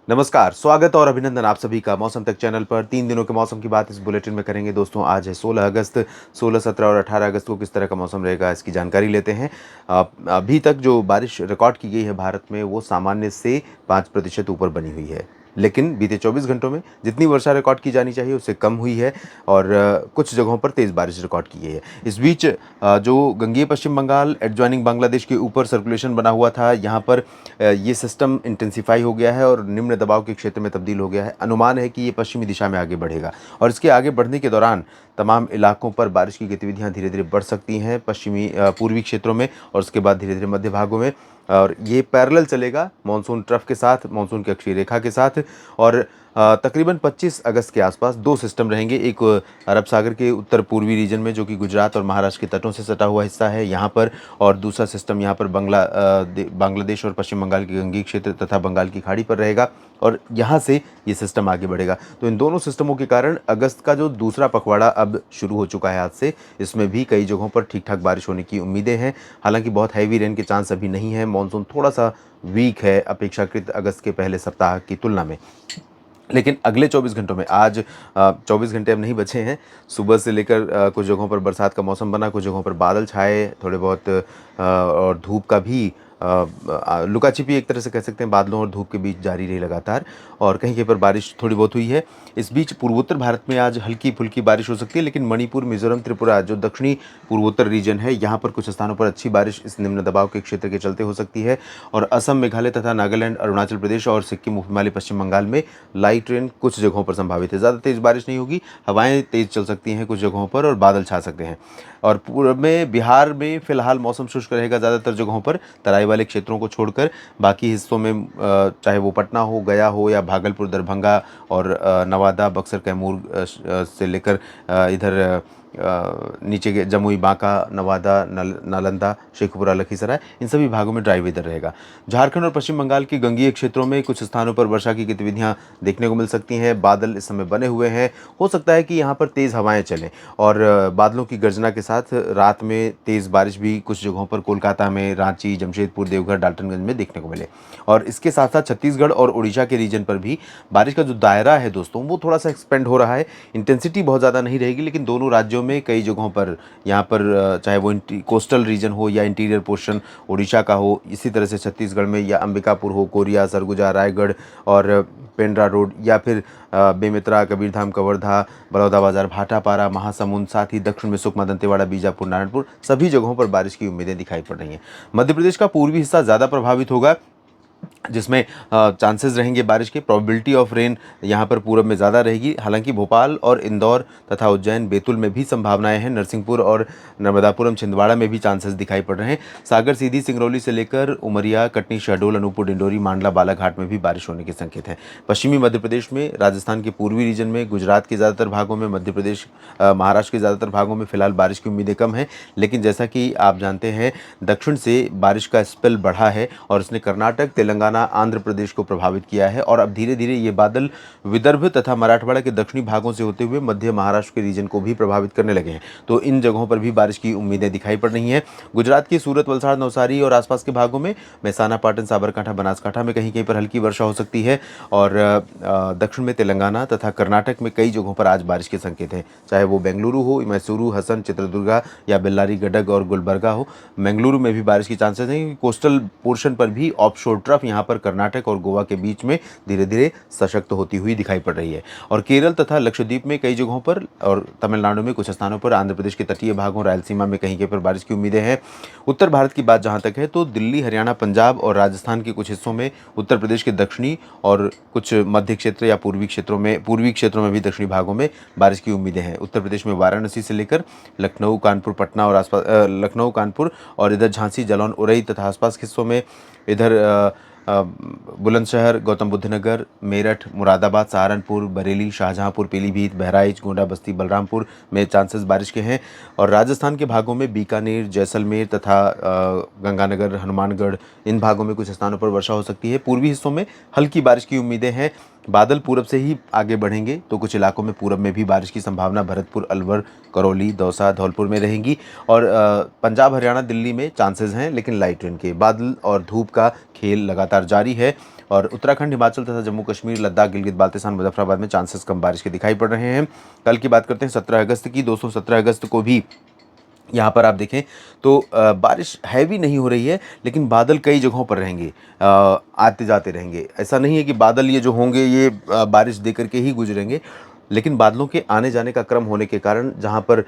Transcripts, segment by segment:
नमस्कार, स्वागत और अभिनंदन आप सभी का मौसम तक चैनल पर। 3 दिनों के मौसम की बात इस बुलेटिन में करेंगे दोस्तों। आज है 16 अगस्त। 16, 17 और 18 अगस्त को किस तरह का मौसम रहेगा इसकी जानकारी लेते हैं। अभी तक जो बारिश रिकॉर्ड की गई है भारत में वो सामान्य से 5% ऊपर बनी हुई है। लेकिन बीते 24 घंटों में जितनी वर्षा रिकॉर्ड की जानी चाहिए उससे कम हुई है और कुछ जगहों पर तेज़ बारिश रिकॉर्ड की गई है। इस बीच जो गंगेय पश्चिम बंगाल एडजॉइनिंग बांग्लादेश के ऊपर सर्कुलेशन बना हुआ था, यहाँ पर ये सिस्टम इंटेंसिफाई हो गया है और निम्न दबाव के क्षेत्र में तब्दील हो गया है। अनुमान है कि ये पश्चिमी दिशा में आगे बढ़ेगा और इसके आगे बढ़ने के दौरान तमाम इलाकों पर बारिश की गतिविधियां धीरे धीरे बढ़ सकती हैं, पश्चिमी पूर्वी क्षेत्रों में और उसके बाद धीरे धीरे मध्य भागों में। और ये पैरेलल चलेगा मानसून ट्रफ के साथ, मानसून की अक्षीय रेखा के साथ। और तकरीबन 25 अगस्त के आसपास दो सिस्टम रहेंगे। एक अरब सागर के उत्तर पूर्वी रीजन में जो कि गुजरात और महाराष्ट्र के तटों से सटा हुआ हिस्सा है यहाँ पर, और दूसरा सिस्टम यहाँ पर बांग्लादेश और पश्चिम बंगाल के गंगीय क्षेत्र तथा बंगाल की खाड़ी पर रहेगा और यहाँ से ये सिस्टम आगे बढ़ेगा। तो इन दोनों सिस्टमों के कारण अगस्त का जो दूसरा पखवाड़ा अब शुरू हो चुका है आज से, इसमें भी कई जगहों पर ठीक ठाक बारिश होने की उम्मीदें हैं। हालांकि बहुत हैवी रेन के चांस अभी नहीं है। मानसून थोड़ा सा वीक है अपेक्षाकृत अगस्त के पहले सप्ताह की तुलना में। लेकिन अगले 24 घंटों में, आज 24 घंटे अब नहीं बचे हैं। सुबह से लेकर कुछ जगहों पर बरसात का मौसम बना, कुछ जगहों पर बादल छाए, थोड़े बहुत और धूप का भी लुका छिपी एक तरह से कह सकते हैं, बादलों और धूप के बीच जारी रही लगातार। और कहीं कहीं पर बारिश थोड़ी बहुत हुई है। इस बीच पूर्वोत्तर भारत में आज हल्की फुल्की बारिश हो सकती है, लेकिन मणिपुर, मिजोरम, त्रिपुरा जो दक्षिणी पूर्वोत्तर रीजन है, यहाँ पर कुछ स्थानों पर अच्छी बारिश इस निम्न दबाव के क्षेत्र के चलते हो सकती है। और असम, मेघालय तथा नागालैंड, अरुणाचल प्रदेश और सिक्किम, हिमालय, पश्चिम बंगाल में लाइट रेन कुछ जगहों पर संभावित है। ज़्यादा तेज़ बारिश नहीं होगी, हवाएं तेज़ चल सकती हैं कुछ जगहों पर और बादल छा सकते हैं। और पूर्व में बिहार में फिलहाल मौसम शुष्क रहेगा ज़्यादातर जगहों पर, तराई वाले क्षेत्रों को छोड़कर। बाकी हिस्सों में चाहे वो पटना हो, गया हो या भागलपुर, दरभंगा और नवादा, बक्सर, कैमूर से लेकर इधर नीचे के जमुई, बांका, नवादा, नालंदा, शेखपुरा, लखीसराय, इन सभी भागों में ड्राई वेदर रहेगा। झारखंड और पश्चिम बंगाल के गंगीय क्षेत्रों में कुछ स्थानों पर वर्षा की गतिविधियां देखने को मिल सकती हैं। बादल इस समय बने हुए हैं, हो सकता है कि यहाँ पर तेज़ हवाएं चलें और बादलों की गर्जना के साथ रात में तेज़ बारिश भी कुछ जगहों पर कोलकाता में, रांची, जमशेदपुर, देवघर, डाल्टनगंज में देखने को मिले। और इसके साथ साथ छत्तीसगढ़ और उड़ीसा के रीजन पर भी बारिश का जो दायरा है दोस्तों, वो थोड़ा सा एक्सपेंड हो रहा है। इंटेंसिटी बहुत ज़्यादा नहीं रहेगी, लेकिन दोनों राज्यों में कई जगहों पर, यहाँ पर चाहे वो कोस्टल रीजन हो या इंटीरियर पोर्शन उड़ीसा का हो, इसी तरह से छत्तीसगढ़ में या अंबिकापुर हो, कोरिया, सरगुजा, रायगढ़ और पेंड्रा रोड, या फिर बेमेतरा, कबीरधाम, कवर्धा, बलौदाबाजार, भाटापारा, महासमुंद, साथ ही दक्षिण में सुकमा, दंतेवाड़ा, बीजापुर, नारायणपुर, सभी जगहों पर बारिश की उम्मीदें दिखाई पड़ रही हैं। मध्य प्रदेश का पूर्वी हिस्सा ज़्यादा प्रभावित होगा, जिसमें चांसेस रहेंगे बारिश के। प्रोबेबिलिटी ऑफ रेन यहाँ पर पूरब में ज़्यादा रहेगी। हालांकि भोपाल और इंदौर तथा उज्जैन, बैतूल में भी संभावनाएं हैं। नरसिंहपुर और नर्मदापुरम, छिंदवाड़ा में भी चांसेस दिखाई पड़ रहे हैं। सागर, सीधी, सिंगरौली से लेकर उमरिया, कटनी, शहडोल, अनूपपुर, डिंडोरी, मांडला, बालाघाट में भी बारिश होने के संकेत हैं। पश्चिमी मध्य प्रदेश में, राजस्थान के पूर्वी रीजन में, गुजरात के ज़्यादातर भागों में, मध्य प्रदेश, महाराष्ट्र के ज़्यादातर भागों में फिलहाल बारिश की उम्मीदें कम हैं। लेकिन जैसा कि आप जानते हैं, दक्षिण से बारिश का स्पेल बढ़ा है और इसने कर्नाटक, तेलंगाना, आंध्र प्रदेश को प्रभावित किया है। और अब धीरे धीरे ये बादल विदर्भ तथा मराठवाड़ा के दक्षिणी भागों से होते हुए मध्य महाराष्ट्र के रीजन को भी प्रभावित करने लगे हैं। तो इन जगहों पर भी बारिश की उम्मीदें दिखाई पड़ रही हैं। गुजरात की सूरत, वलसाड़, नवसारी और आसपास के भागों में, मेहसाना, पाटन, साबरकांठा, बनासकांठा में कहीं कहीं पर हल्की वर्षा हो सकती है। और दक्षिण में तेलंगाना तथा कर्नाटक में कई जगहों पर आज बारिश के संकेत हैं। चाहे वो बेंगलुरु हो, मैसूरू, हसन, चित्रदुर्गा या बेल्लारी, गडग और गुलबर्गा हो, बेंगलुरु में भी बारिश की चांसेस हैं। कोस्टल पोर्शन पर भी ऑफशोर ट्रफ यहाँ पर कर्नाटक और गोवा के बीच में धीरे धीरे सशक्त होती हुई दिखाई पड़ रही है। और केरल तथा लक्षद्वीप में कई जगहों पर और तमिलनाडु में कुछ स्थानों पर, आंध्र प्रदेश के तटीय भागों, रायलसीमा में कहीं कहीं पर बारिश की उम्मीदें हैं। उत्तर भारत की बात जहां तक है तो दिल्ली, हरियाणा, पंजाब और राजस्थान के कुछ हिस्सों में, उत्तर प्रदेश के दक्षिणी और कुछ मध्य क्षेत्र या पूर्वी क्षेत्रों में भी दक्षिणी भागों में बारिश की उम्मीदें हैं। उत्तर प्रदेश में वाराणसी से लेकर लखनऊ, कानपुर, पटना और आसपास, लखनऊ, कानपुर और इधर झांसी, जालौन, उरई तथा आसपास के हिस्सों में, इधर बुलंदशहर, गौतम बुद्ध नगर, मेरठ, मुरादाबाद, सहारनपुर, बरेली, शाहजहांपुर, पीलीभीत, बहराइच, गोंडा, बस्ती, बलरामपुर में चांसेस बारिश के हैं। और राजस्थान के भागों में बीकानेर, जैसलमेर तथा गंगानगर, हनुमानगढ़, इन भागों में कुछ स्थानों पर वर्षा हो सकती है। पूर्वी हिस्सों में हल्की बारिश की उम्मीदें हैं। बादल पूरब से ही आगे बढ़ेंगे तो कुछ इलाकों में पूरब में भी बारिश की संभावना भरतपुर, अलवर, करौली, दौसा, धौलपुर में रहेंगी। और पंजाब, हरियाणा, दिल्ली में चांसेस हैं, लेकिन लाइट रेन के। बादल और धूप का खेल लगातार जारी है और उत्तराखंड, हिमाचल तथा जम्मू कश्मीर, लद्दाख, गिलगित बाल्टिस्तान, मुजफ्फराबाद में चांसेस कम बारिश के दिखाई पड़ रहे हैं। कल की बात करते हैं 17 अगस्त की। दोस्तों 17 अगस्त को भी यहाँ पर आप देखें तो बारिश हैवी नहीं हो रही है, लेकिन बादल कई जगहों पर रहेंगे, आते जाते रहेंगे। ऐसा नहीं है कि बादल ये जो होंगे ये बारिश दे करके ही गुजरेंगे, लेकिन बादलों के आने जाने का क्रम होने के कारण जहाँ पर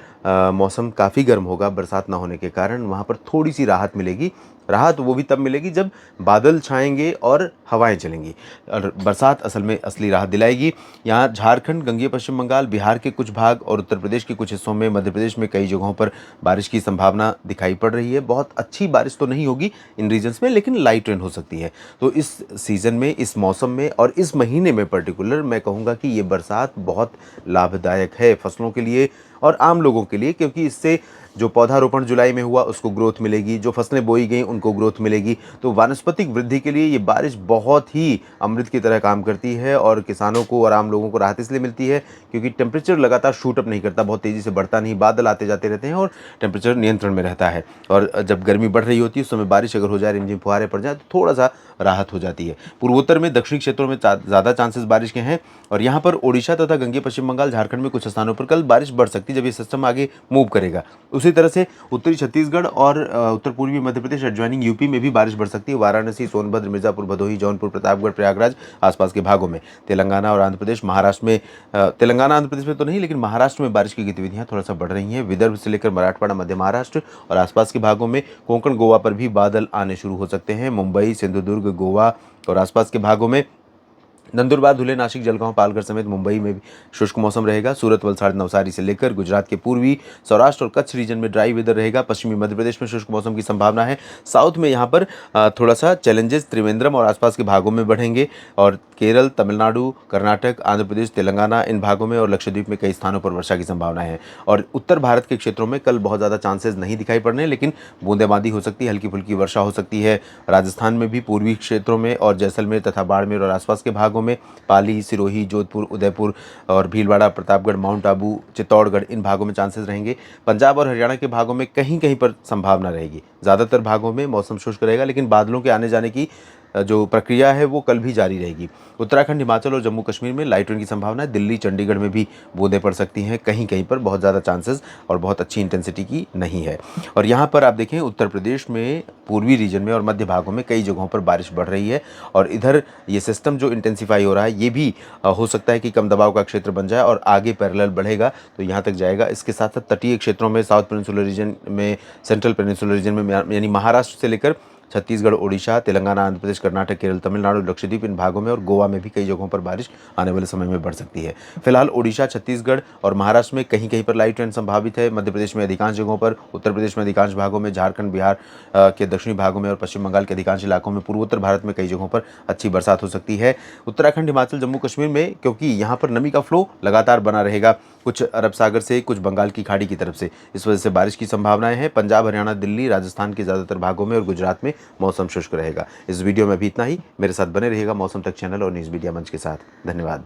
मौसम काफ़ी गर्म होगा, बरसात ना होने के कारण वहाँ पर थोड़ी सी राहत मिलेगी। राहत वो भी तब मिलेगी जब बादल छाएंगे और हवाएं चलेंगी, और बरसात असल में असली राहत दिलाएगी। यहाँ झारखंड, गंगेय पश्चिम बंगाल, बिहार के कुछ भाग और उत्तर प्रदेश के कुछ हिस्सों में, मध्य प्रदेश में कई जगहों पर बारिश की संभावना दिखाई पड़ रही है। बहुत अच्छी बारिश तो नहीं होगी इन रीजन्स में, लेकिन लाइट रेन हो सकती है। तो इस सीज़न में, इस मौसम में और इस महीने में पर्टिकुलर मैं कहूँगा कि ये बरसात बहुत लाभदायक है फसलों के लिए और आम लोगों के लिए, क्योंकि इससे जो पौधारोपण जुलाई में हुआ उसको ग्रोथ मिलेगी, जो फसलें बोई गई उनको ग्रोथ मिलेगी। तो वानस्पतिक वृद्धि के लिए ये बारिश बहुत ही अमृत की तरह काम करती है, और किसानों को और आम लोगों को राहत इसलिए मिलती है क्योंकि टेम्परेचर लगातार शूट अप नहीं करता, बहुत तेज़ी से बढ़ता नहीं, बादल आते जाते रहते हैं और टेम्परेचर नियंत्रण में रहता है। और जब गर्मी बढ़ रही होती है उस समय बारिश अगर हो जाए, रिमझिम फुहारे पड़ जाए, तो थोड़ा सा राहत हो जाती है। पूर्वोत्तर में, दक्षिणी क्षेत्रों में ज़्यादा चांसेस बारिश के हैं, और यहाँ पर ओडिशा तथा गंगेय पश्चिम बंगाल, झारखंड में कुछ स्थानों पर कल बारिश बढ़ सकती है जब ये सिस्टम आगे मूव करेगा। उसी तरह से उत्तरी छत्तीसगढ़ और उत्तर पूर्वी मध्य प्रदेश एडजॉइनिंग यूपी में भी बारिश बढ़ सकती है। वाराणसी, सोनभद्र, मिर्जापुर, भदोही, जौनपुर, प्रतापगढ़, प्रयागराज आसपास के भागों में। तेलंगाना और आंध्र प्रदेश, महाराष्ट्र में, तेलंगाना आंध्र प्रदेश में तो नहीं, लेकिन महाराष्ट्र में बारिश की गतिविधियां थोड़ा सा बढ़ रही हैं। विदर्भ से लेकर मराठवाड़ा, मध्य महाराष्ट्र और आसपास के भागों में, कोंकण, गोवा पर भी बादल आने शुरू हो सकते हैं। मुंबई, सिंधुदुर्ग, गोवा और आसपास के भागों में, नंदुरबार, धुले, नासिक, जलगांव, पालघर समेत मुंबई में भी शुष्क मौसम रहेगा। सूरत, वलसाड़, नवसारी से लेकर गुजरात के पूर्वी, सौराष्ट्र और कच्छ रीजन में ड्राई वेदर रहेगा। पश्चिमी मध्य प्रदेश में शुष्क मौसम की संभावना है। साउथ में यहाँ पर थोड़ा सा चैलेंजेस त्रिवेंद्रम और आसपास के भागों में बढ़ेंगे, और केरल, तमिलनाडु, कर्नाटक, आंध्र प्रदेश, तेलंगाना इन भागों में और लक्षद्वीप में कई स्थानों पर वर्षा की संभावना है। और उत्तर भारत के क्षेत्रों में कल बहुत ज़्यादा चांसेस नहीं दिखाई पड़ रहे हैं, लेकिन बूंदेबांदी हो सकती है, हल्की फुल्की वर्षा हो सकती है। राजस्थान में भी पूर्वी क्षेत्रों में और जैसलमेर तथा बाड़मेर और आसपास के भागों में, पाली, सिरोही, जोधपुर, उदयपुर और भीलवाड़ा, प्रतापगढ़, माउंट आबू, चित्तौड़गढ़ इन भागों में चांसेस रहेंगे। पंजाब और हरियाणा के भागों में कहीं कहीं पर संभावना रहेगी। ज़्यादातर भागों में मौसम शुष्क रहेगा, लेकिन बादलों के आने जाने की जो प्रक्रिया है वो कल भी जारी रहेगी। उत्तराखंड, हिमाचल और जम्मू कश्मीर में लाइट रेन की संभावना है। दिल्ली, चंडीगढ़ में भी बूंदें पड़ सकती हैं कहीं कहीं पर, बहुत ज़्यादा चांसेस और बहुत अच्छी इंटेंसिटी की नहीं है। और यहाँ पर आप देखें उत्तर प्रदेश में पूर्वी रीजन में और मध्य भागों में कई जगहों पर बारिश बढ़ रही है, और इधर ये सिस्टम जो इंटेंसिफाई हो रहा है ये भी हो सकता है कि कम दबाव का क्षेत्र बन जाए और आगे पैरेलल बढ़ेगा तो यहाँ तक जाएगा। इसके साथ साथ तटीय क्षेत्रों में, साउथ पेनिनसुलर रीजन में, सेंट्रल पेनिनसुलर रीजन में, यानी महाराष्ट्र से लेकर छत्तीसगढ़, ओडिशा, तेलंगाना, आंध्र प्रदेश, कर्नाटक, केरल, तमिलनाडु, लक्षद्वीप इन भागों में और गोवा में भी कई जगहों पर बारिश आने वाले समय में बढ़ सकती है। फिलहाल ओडिशा, छत्तीसगढ़ और महाराष्ट्र में कहीं कहीं पर लाइट रेन संभावित है। मध्य प्रदेश में अधिकांश जगहों पर, उत्तर प्रदेश में अधिकांश भागों में, झारखंड, बिहार के दक्षिणी भागों में और पश्चिम बंगाल के अधिकांश इलाकों में, पूर्वोत्तर भारत में कई जगहों पर अच्छी बरसात हो सकती है। उत्तराखंड, हिमाचल, जम्मू कश्मीर में, क्योंकि यहाँ पर नमी का फ्लो लगातार बना रहेगा, कुछ अरब सागर से, कुछ बंगाल की खाड़ी की तरफ से, इस वजह से बारिश की संभावनाएं हैं। पंजाब, हरियाणा, दिल्ली, राजस्थान के ज़्यादातर भागों में और गुजरात में मौसम शुष्क रहेगा। इस वीडियो में भी इतना ही। मेरे साथ बने रहिएगा मौसम तक चैनल और न्यूज़ मीडिया मंच के साथ। धन्यवाद।